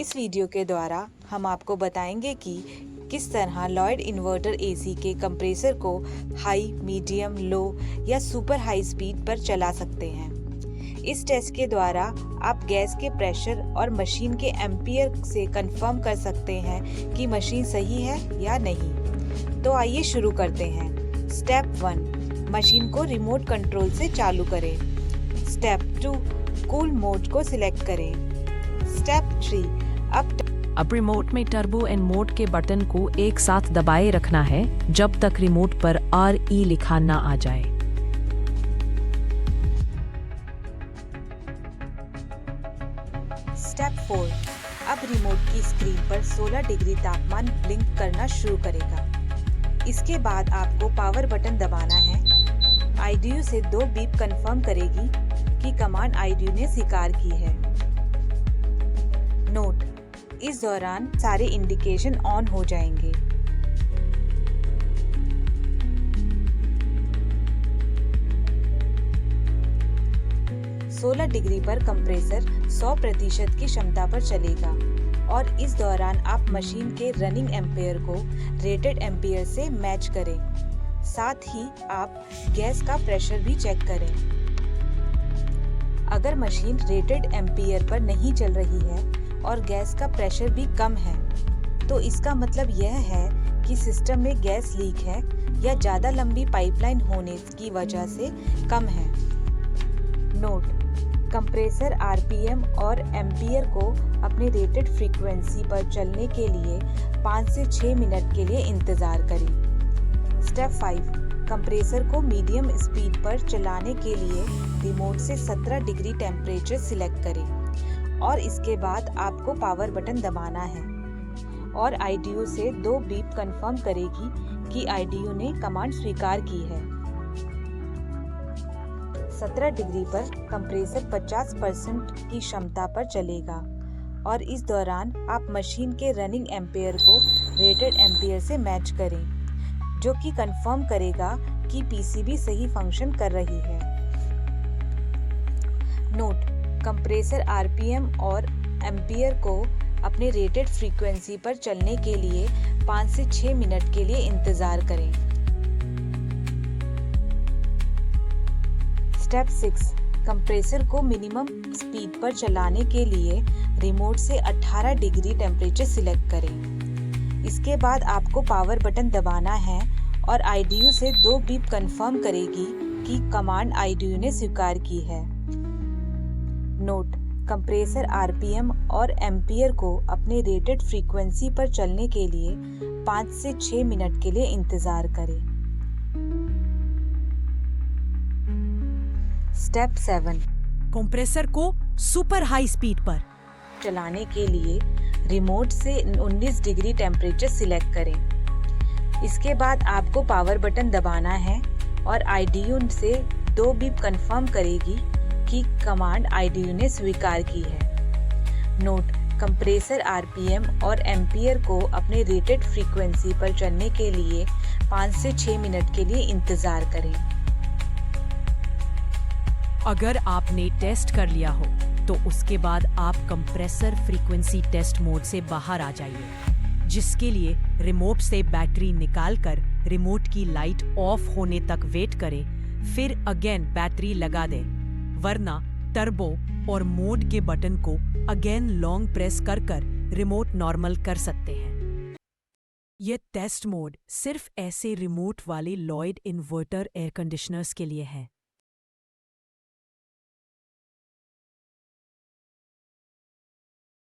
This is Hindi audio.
इस वीडियो के द्वारा हम आपको बताएंगे कि किस तरह लॉयड इन्वर्टर एसी के कंप्रेसर को हाई, मीडियम, लो या सुपर हाई स्पीड पर चला सकते हैं। इस टेस्ट के द्वारा आप गैस के प्रेशर और मशीन के एम्पियर से कंफर्म कर सकते हैं कि मशीन सही है या नहीं। तो आइए शुरू करते हैं। स्टेप 1, मशीन को रिमोट कंट्रोल से चालू करें। स्टेप 2, कूल मोड को सिलेक्ट करें। स्टेप 3, अब रिमोट में टर्बो एंड मोड के बटन को एक साथ दबाए रखना है जब तक रिमोट पर RE लिखा ना आ जाए। स्टेप 4, अब रिमोट की स्क्रीन पर 16 डिग्री तापमान ब्लिंक करना शुरू करेगा। इसके बाद आपको पावर बटन दबाना है। IDU से 2 बीप कंफर्म करेगी कि कमांड IDU ने स्वीकार की है। नोट: इस दौरान सारे इंडिकेशन ऑन हो जाएंगे। सोलह डिग्री पर कंप्रेसर 100% की क्षमता पर चलेगा और इस दौरान आप मशीन के रनिंग एम्पेयर को रेटेड एम्पेयर से मैच करें। साथ ही आप गैस का प्रेशर भी चेक करें। अगर मशीन रेटेड एम्पेयर पर नहीं चल रही है और गैस का प्रेशर भी कम है, तो इसका मतलब यह है कि सिस्टम में गैस लीक है या ज़्यादा लंबी पाइपलाइन होने की वजह से कम है। नोट: कंप्रेसर RPM और एम्पियर को अपने रेटेड फ्रीक्वेंसी पर चलने के लिए 5 से 6 मिनट के लिए इंतज़ार करें। स्टेप 5, कंप्रेसर को मीडियम स्पीड पर चलाने के लिए रिमोट से 17 डिग्री टेम्परेचर सिलेक्ट करें और इसके बाद आपको पावर बटन दबाना है और IDU से 2 बीप कंफर्म करेगी कि IDU ने कमांड स्वीकार की है। 17 डिग्री पर कंप्रेसर 50% की क्षमता पर चलेगा और इस दौरान आप मशीन के रनिंग एम्पेयर को रेटेड एम्पेयर से मैच करें, जो कि कंफर्म करेगा कि PCB सही फंक्शन कर रही है। नोट: कंप्रेसर RPM और एम्पियर को अपने रेटेड फ्रीक्वेंसी पर चलने के लिए 5 से 6 मिनट के लिए इंतज़ार करें। स्टेप 6, कंप्रेसर को मिनिमम स्पीड पर चलाने के लिए रिमोट से 18 डिग्री टेम्परेचर सिलेक्ट करें। इसके बाद आपको पावर बटन दबाना है और IDU से 2 बीप कंफर्म करेगी कि कमांड IDU ने स्वीकार की है। नोट: कंप्रेसर RPM और एम्पियर को अपने रेटेड फ्रीक्वेंसी पर चलने के लिए 5 से 6 मिनट के लिए इंतज़ार करें। स्टेप 7, कंप्रेसर को सुपर हाई स्पीड पर चलाने के लिए रिमोट से 19 डिग्री टेम्परेचर सिलेक्ट करें। इसके बाद आपको पावर बटन दबाना है और IDU से 2 बीप कंफर्म करेगी कि कमांड IDU ने स्वीकार की है। नोट: कंप्रेसर RPM और एम्पियर को अपने रेटेड फ्रीक्वेंसी पर चलने के लिए 5 से 6 मिनट के लिए इंतज़ार करें। अगर आपने टेस्ट कर लिया हो तो उसके बाद आप कंप्रेसर फ्रीक्वेंसी टेस्ट मोड से बाहर आ जाइए, जिसके लिए रिमोट से बैटरी निकालकर रिमोट की लाइट ऑफ होने तक वेट करें, फिर अगेन बैटरी लगा दें, वरना टर्बो और मोड के बटन को अगेन लॉन्ग प्रेस कर रिमोट नॉर्मल कर सकते हैं। यह टेस्ट मोड सिर्फ ऐसे रिमोट वाले लॉयड इन्वर्टर एयर कंडीशनर्स के लिए है।